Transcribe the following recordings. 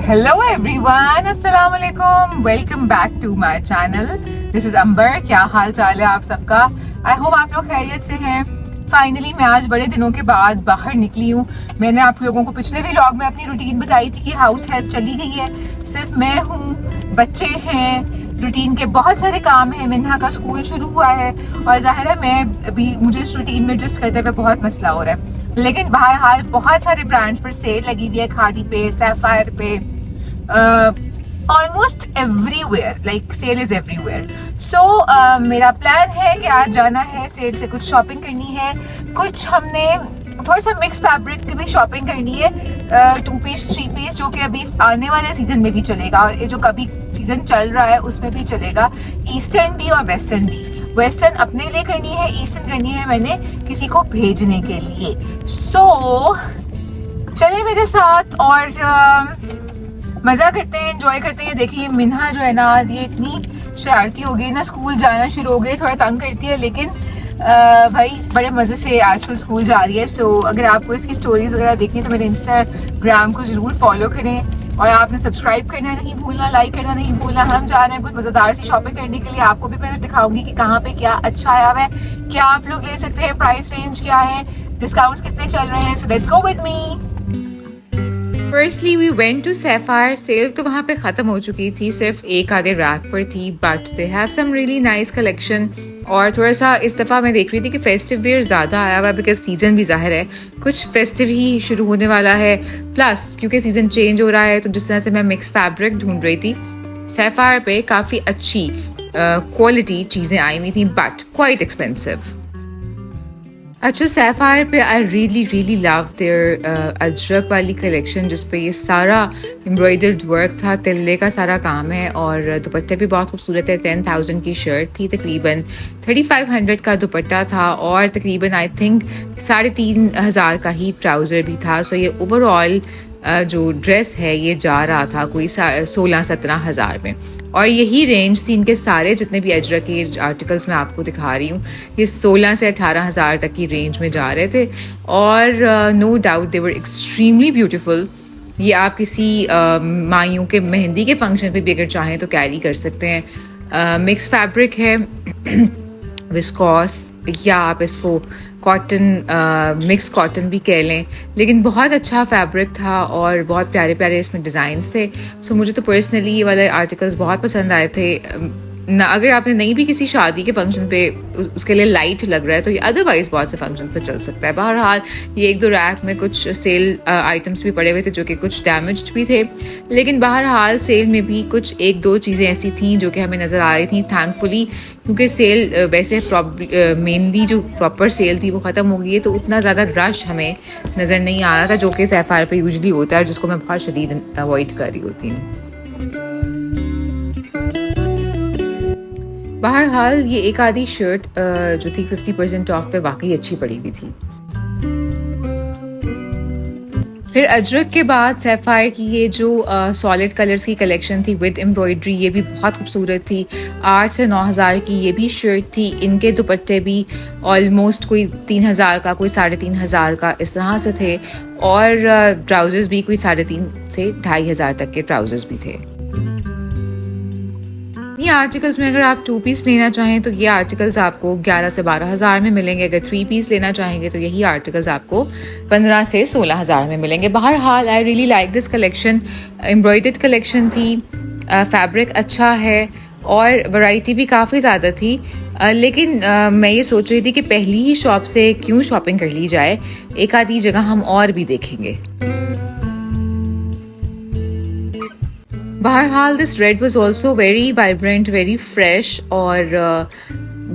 Hello everyone, अस्सलाम वालेकुम, welcome back to my channel. This is Amber. क्या हाल चाल है आप सबका? आई होप आप लोग खैरियत से हैं। फाइनली मैं आज बड़े दिनों के बाद बाहर निकली हूँ। मैंने आप लोगों को पिछले व्लॉग में अपनी रूटीन बताई थी कि हाउस हेल्प चली गई है, सिर्फ मैं हूँ, बच्चे हैं, रूटीन के बहुत सारे काम हैं। मिन्हा का स्कूल शुरू हुआ है और जाहिर है मैं अभी मुझे इस रूटीन में एडजस्ट करते हुए बहुत मसला हो रहा है। लेकिन बहरहाल बहुत सारे ब्रांड्स पर सेल लगी हुई है, खादी पे, सैफायर पे, almost everywhere, like sale is everywhere. So मेरा प्लान है कि आज जाना है, सेल से कुछ शॉपिंग करनी है। कुछ हमने थोड़ा सा मिक्स फैब्रिक की भी शॉपिंग करनी है, 2 पीस 3 पीस, जो कि अभी आने वाले सीजन में भी चलेगा और ये जो कभी सीजन चल रहा है उसमें भी चलेगा। ईस्टर्न भी और वेस्टर्न भी। वेस्टर्न अपने लिए करनी है, ईस्टर्न करनी है मैंने किसी को भेजने के लिए। सो चले मेरे साथ और मज़ा करते हैं, एंजॉय करते हैं। देखिए मिन्हा जो है ना, ये इतनी शरारती हो गई ना, स्कूल जाना शुरू हो गई, थोड़ा तंग करती है, लेकिन भाई बड़े मज़े से आजकल स्कूल जा रही है। सो अगर आपको इसकी स्टोरीज़ वगैरह देखनी है तो मेरे इंस्टाग्राम को ज़रूर फॉलो करें और आपने सब्सक्राइब करना नहीं भूलना, लाइक करना नहीं भूलना। हम जा रहे हैं कुछ मज़ेदार सी शॉपिंग करने के लिए। आपको भी मैं दिखाऊंगी कि कहाँ पे क्या अच्छा आया हुआ है, क्या आप लोग ले सकते हैं, प्राइस रेंज क्या है, डिस्काउंट्स कितने चल रहे हैं। So let's go with me. Firstly we went to Sapphire. Sale तो वहाँ पे ख़त्म हो चुकी थी, सिर्फ एक आधे रैक पर थी, but they have some really nice collection. और थोड़ा सा इस दफ़ा मैं देख रही थी कि फेस्टिव वेयर ज़्यादा आया हुआ है, बिकॉज सीज़न भी जाहिर है कुछ फेस्टिव ही शुरू होने वाला है। प्लस क्योंकि सीज़न चेंज हो रहा है, तो जिस तरह से मैं मिक्स फैब्रिक ढूंढ रही थी, सैफायर पे काफ़ी अच्छी क्वालिटी चीज़ें आई हुई थी, बट क्वाइट एक्सपेंसिव। अच्छा, सैफायर पे I really love their ajrak वाली कलेक्शन, जिसपे ये सारा एम्ब्रॉयडर्ड वर्क था, तिल्ले का सारा काम है और दुपट्टे भी बहुत खूबसूरत है। 10,000 की शर्ट थी, तकरीबन 3,500 का दुपट्टा था और तकरीबन आई थिंक 3,500 का ही ट्राउज़र भी था। सो ये ओवरऑल जो ड्रेस है ये जा रहा था कोई 16-17 हज़ार में, और यही रेंज थी इनके सारे जितने भी अजरक के आर्टिकल्स मैं आपको दिखा रही हूँ, ये 16 से 18 हज़ार तक की रेंज में जा रहे थे। और no doubt they were extremely beautiful. ये आप किसी माइयों के मेहंदी के फंक्शन पे भी अगर चाहें तो कैरी कर सकते हैं। मिक्स फैब्रिक है, विस्कॉस, या आप इसको कॉटन, मिक्स कॉटन भी कह लें, लेकिन बहुत अच्छा फैब्रिक था और बहुत प्यारे प्यारे इसमें डिज़ाइंस थे। सो मुझे तो पर्सनली ये वाले आर्टिकल्स बहुत पसंद आए थे ना। अगर आपने नहीं भी किसी शादी के फंक्शन पे उसके लिए लाइट लग रहा है तो ये अदरवाइज बहुत से फंक्शन पे चल सकता है। बहरहाल ये 1-2 रैक में कुछ सेल आइटम्स भी पड़े हुए थे जो कि कुछ डैमेज्ड भी थे, लेकिन बहरहाल सेल में भी कुछ 1-2 चीज़ें ऐसी थी जो कि हमें नज़र आ रही थी, थैंकफुली, क्योंकि सेल वैसे मेनली जो प्रॉपर सेल थी वो ख़त्म हो गई है, तो उतना ज़्यादा रश हमें नज़र नहीं आ रहा था, जो कि सैफायर पे यूजली होता है, जिसको मैं बहुत शदीद अवॉइड कर रही होती हूँ। बहरहाल ये एक आधी शर्ट जो थी 50% ऑफ पे वाकई अच्छी पड़ी हुई थी। फिर अजरक के बाद सैफायर की ये जो सॉलिड कलर्स की कलेक्शन थी विद एम्ब्रॉयडरी, ये भी बहुत खूबसूरत थी। 8 से 9 हज़ार की ये भी शर्ट थी। इनके दुपट्टे भी ऑलमोस्ट कोई 3,000 का, कोई 3,500 का, इस तरह से थे, और ट्राउज़र्स भी कोई 3,500 से 2,500 तक के ट्राउज़र्स भी थे। ये आर्टिकल्स में अगर आप 2 पीस लेना चाहें तो ये आर्टिकल्स आपको 11 से 12 हज़ार में मिलेंगे। अगर 3 पीस लेना चाहेंगे तो यही आर्टिकल्स आपको 15 से 16 हज़ार में मिलेंगे। बहरहाल I really like this collection. Embroidered collection थी, फैब्रिक अच्छा है और वैरायटी भी काफ़ी ज़्यादा थी। लेकिन मैं ये सोच रही थी कि पहली ही शॉप से क्यों शॉपिंग कर ली जाए, एक आधी जगह हम और भी देखेंगे। बहरहाल this red was also very vibrant, very fresh, और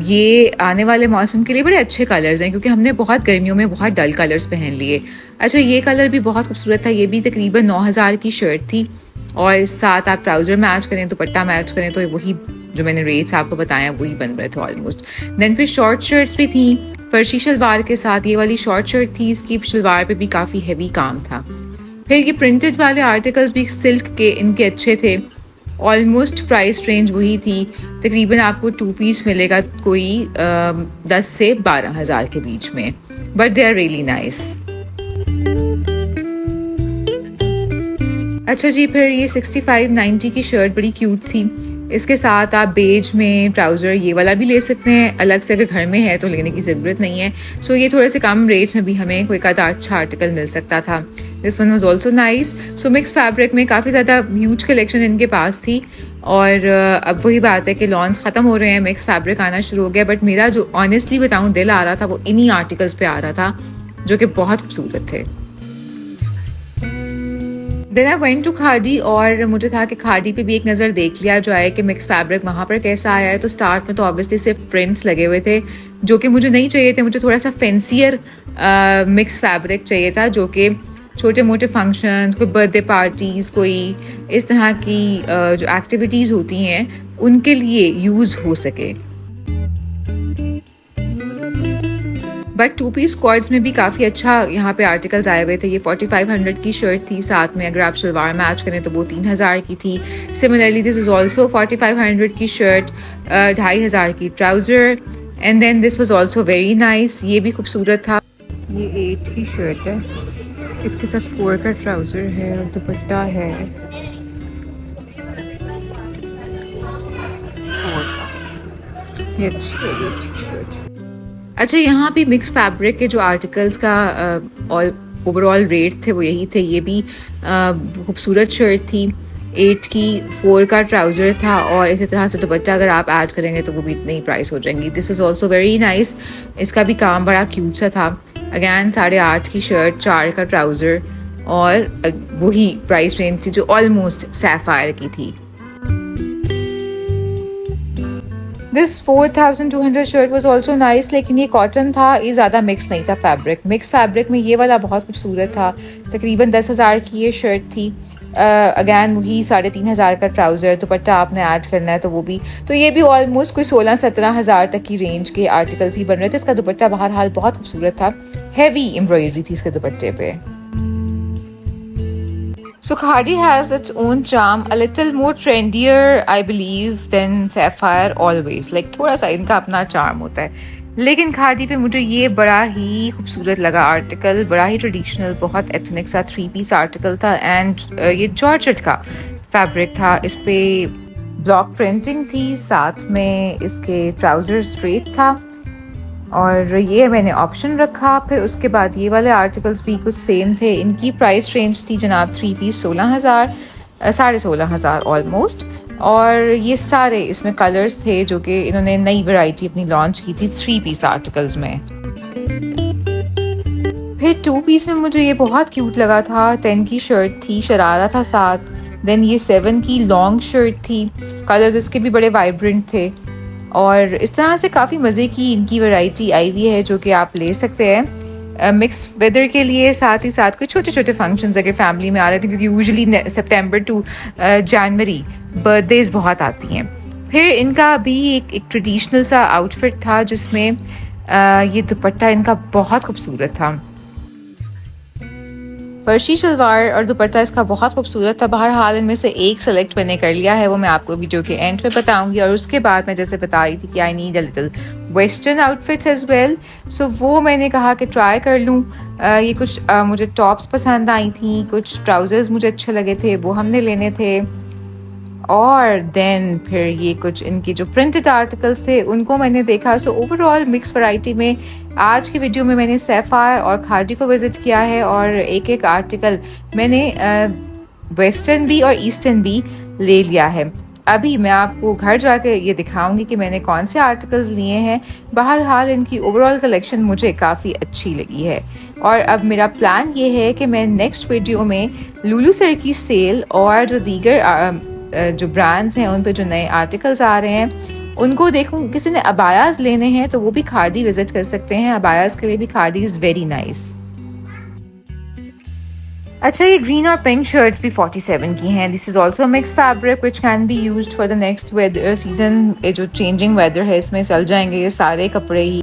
ये आने वाले मौसम के लिए बड़े अच्छे कलर्स हैं, क्योंकि हमने बहुत गर्मियों में बहुत डल कलर्स पहन लिए। अच्छा, ये कलर भी बहुत खूबसूरत था। ये भी तकरीबन 9,000 की शर्ट थी और इस साथ आप ट्राउज़र मैच करें, दुपट्टा मैच करें तो वही जो मैंने रेट्स आपको बताया वही बन रहे थे ऑलमोस्ट। देन फिर शॉर्ट शर्ट्स भी थी फर्शी शलवार के साथ। ये वाली शॉर्ट शर्ट थी, इसकी शलवार पे भी काफ़ी हैवी काम था। फिर ये प्रिंटेड वाले आर्टिकल्स भी सिल्क के, इनके अच्छे थे। ऑलमोस्ट प्राइस रेंज वही थी, तकरीबन आपको 2 पीस मिलेगा कोई 10 से 12 हज़ार के बीच में, but they are really nice. अच्छा जी, फिर ये 65-90 की शर्ट बड़ी क्यूट थी। इसके साथ आप बेज में ट्राउज़र ये वाला भी ले सकते हैं, अलग से अगर घर में है तो लेने की ज़रूरत नहीं है। सो ये थोड़े से कम रेट में भी हमें कोई का अच्छा आर्टिकल मिल सकता था। This one was also nice. So mix fabric में काफ़ी ज़्यादा ह्यूज कलेक्शन इनके पास थी और अब वही बात है कि लॉन्च ख़त्म हो रहे हैं, मिक्स फैब्रिक आना शुरू हो गया, बट मेरा जो ऑनेस्टली बताऊँ दिल आ रहा था वो इन्हीं आर्टिकल्स पे आ रहा था जो कि बहुत खूबसूरत थे। Then I went to Khadi और मुझे था कि खादी पे भी एक नज़र देख लिया जाए कि मिक्स फैब्रिक वहाँ पर कैसा आया है। तो स्टार्ट में तो ऑब्वियसली सिर्फ प्रिंट्स लगे हुए थे जो कि मुझे नहीं चाहिए थे। मुझे थोड़ा सा फैंसियर मिक्स फैब्रिक चाहिए था जो कि छोटे मोटे फंक्शंस, कोई बर्थडे पार्टीज़, कोई इस तरह की जो एक्टिविटीज़ होती हैं उनके लिए यूज़ हो सके। बट 2 पीस स्क्वाड्स में भी काफ़ी अच्छा यहाँ पे आर्टिकल्स आए हुए थे। ये 4500 की शर्ट थी, साथ में अगर आप शलवार मैच करें तो वो 3000 की थी। सिमिलरली दिस इज ऑल्सो 4500 की शर्ट, 2500 की trouser, and then this was also very nice, ये भी खूबसूरत था। ये 8 की शर्ट है, इसके साथ 4 का ट्राउज़र है और दुपट्टा है 4 का। ये अच्छी है ये शर्ट। अच्छा, यहाँ भी मिक्स फैब्रिक के जो आर्टिकल्स का ओवरऑल रेट थे वो यही थे। ये भी खूबसूरत शर्ट थी, 8 की, 4 का ट्राउज़र था और इसी तरह से दुपट्टा अगर आप ऐड करेंगे तो वो भी इतनी ही प्राइस हो जाएंगी। This is also very nice, इसका भी काम बड़ा क्यूट सा था। अगैन 8.5 की शर्ट, 4 का ट्राउज़र और वही प्राइस रेंज थी जो ऑलमोस्ट सैफायर की थी। This 4200 shirt was also nice, लेकिन ये कॉटन था, ये ज़्यादा मिक्स नहीं था फैब्रिक। मिक्स फैब्रिक में ये वाला बहुत खूबसूरत था। तकरीबन 10,000 की ये शर्ट थी। अगैन वही 3500 का ट्राउज़र, दुपट्टा आपने ऐड करना है तो वो भी, तो ये भी ऑलमोस्ट कोई 16-17 हज़ार तक की रेंज के आर्टिकल्स ही बन रहे थे। इसका दुपट्टा बहरहाल बहुत खूबसूरत था, हैवी एम्ब्रॉयडरी थी इसके दुपट्टे पे। So Khadi has its own charm, a little more trendier, I believe, than Sapphire always. Like थोड़ा सा इनका अपना charm होता है, लेकिन खादी पे मुझे ये बड़ा ही खूबसूरत लगा आर्टिकल, बड़ा ही ट्रेडिशनल, बहुत एथनिक सा 3 पीस आर्टिकल था एंड ये जॉर्जेट का फैब्रिक था। इस पे ब्लॉक प्रिंटिंग थी, साथ में इसके ट्राउज़र स्ट्रेट था और ये मैंने ऑप्शन रखा। फिर उसके बाद ये वाले आर्टिकल्स भी कुछ सेम थे। इनकी प्राइस रेंज थी जनाब 3 पीस 16,000, 16,500 ऑलमोस्ट, और ये सारे इसमें कलर्स थे जो कि इन्होंने नई वैरायटी अपनी लॉन्च की थी 3 पीस आर्टिकल्स में। फिर 2 पीस में मुझे ये बहुत क्यूट लगा था। 10 की शर्ट थी, शरारा था साथ, देन ये 7 की लॉन्ग शर्ट थी, कलर्स इसके भी बड़े वाइब्रेंट थे और इस तरह से काफ़ी मज़े की इनकी वैरायटी आई हुई है जो कि आप ले सकते हैं मिक्स वेदर के लिए। साथ ही साथ कोई छोटे छोटे फंक्शंस अगर फैमिली में आ रहे थे, क्योंकि यूजुअली सितंबर टू जनवरी बर्थडेज बहुत आती हैं। फिर इनका भी एक ट्रेडिशनल सा आउटफिट था जिसमें ये दुपट्टा इनका बहुत खूबसूरत था। फर्शी शलवार और दुपट्टा इसका बहुत खूबसूरत था। बहरहाल इनमें से एक सेलेक्ट मैंने कर लिया है, वो मैं आपको वीडियो के एंड पे बताऊंगी। और उसके बाद मैं जैसे बता रही थी कि I need a little western outfits as well, so वो मैंने कहा कि ट्राई कर लूँ। ये कुछ मुझे टॉप्स पसंद आई थी, कुछ ट्राउज़र्स मुझे अच्छे लगे थे, वो हमने लेने थे, और देन फिर ये कुछ इनके जो प्रिंटेड आर्टिकल्स थे उनको मैंने देखा। सो ओवरऑल मिक्स वैरायटी में आज की वीडियो में मैंने सैफायर और खादी को विज़िट किया है और एक एक आर्टिकल मैंने वेस्टर्न भी और ईस्टर्न भी ले लिया है। अभी मैं आपको घर जाके ये दिखाऊंगी कि मैंने कौन से आर्टिकल्स लिए हैं। बहरहाल इनकी ओवरऑल कलेक्शन मुझे काफ़ी अच्छी लगी है और अब मेरा प्लान ये है कि मैं नेक्स्ट वीडियो में लुलू सर की सेल और जो दीगर जो ब्रांड्स हैं उन पे जो नए आर्टिकल्स आ रहे हैं उनको देखूं। किसी ने अबायाज लेने हैं तो वो भी खादी विजिट कर सकते हैं, अबायाज के लिए भी खादी इज़ वेरी नाइस। अच्छा, ये ग्रीन और पिंक शर्ट्स भी 47 की हैं। This is also mix fabric which can be used for the next weather season. जो चेंजिंग वेदर है इसमें चल जाएंगे ये सारे कपड़े ही।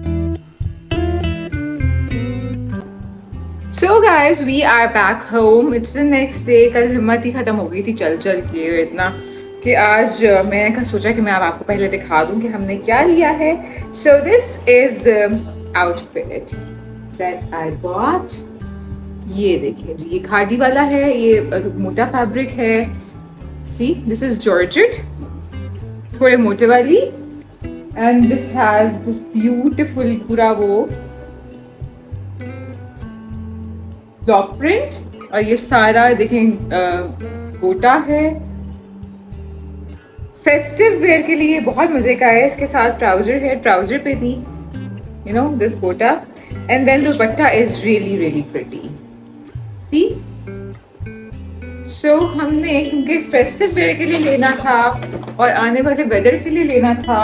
So guys, we are back home. It's the next day. कल हिम्मत ही ख़त्म हो गई थी चल चल के इतना कि आज मैंने सोचा कि मैं अब आपको पहले दिखा दूं कि हमने क्या लिया है। So this is the outfit that I bought. ये देखिए जी, ये खादी वाला है, ये मोटा फैब्रिक है। सी दिस इज जॉर्जेट, थोड़े मोटे वाली, and this has this beautiful पूरा वो ब्लॉक प्रिंट, और ये सारा देखें गोटा है। फेस्टिव वेयर के लिए बहुत मजे का है। इसके साथ ट्राउजर है, ट्राउजर पे भी you know this gota, and then dupatta is really really pretty. See so हमने क्योंकि फेस्टिव वेयर के लिए लेना था और आने वाले वेदर के लिए लेना था,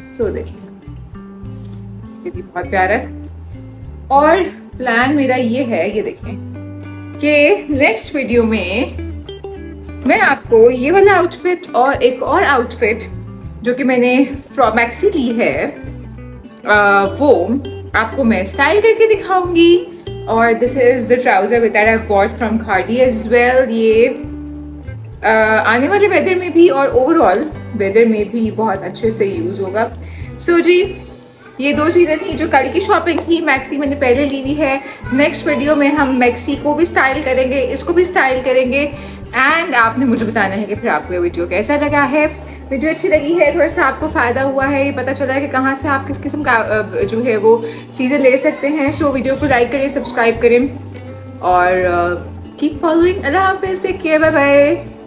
सो देखिए ये भी बहुत प्यारा है। और प्लान मेरा ये है, ये देखें कि नेक्स्ट वीडियो में मैं आपको ये वाला आउटफिट और एक और आउटफिट जो कि मैंने मैक्सी ली है वो आपको मैं स्टाइल करके दिखाऊंगी। और this is the trouser with that I bought from khadi as well. ये आने वाले वेदर में भी और ओवरऑल वेदर में भी बहुत अच्छे से यूज होगा। सो जी ये दो चीज़ें थी जो कल की शॉपिंग थी। मैक्सी मैंने पहले ली हुई है। नेक्स्ट वीडियो में हम मैक्सी को भी स्टाइल करेंगे, इसको भी स्टाइल करेंगे, एंड आपने मुझे बताना है कि फिर आपको ये वीडियो कैसा लगा है। वीडियो अच्छी लगी है, थोड़ा सा आपको फ़ायदा हुआ है, ये पता चला है कि कहाँ से आप किस किस्म का जो है वो चीज़ें ले सकते हैं। सो वीडियो को लाइक करें, सब्सक्राइब करें और कीप फॉलोइंग। अल्लाह हाफिज़, टेक केयर, बाय बाय।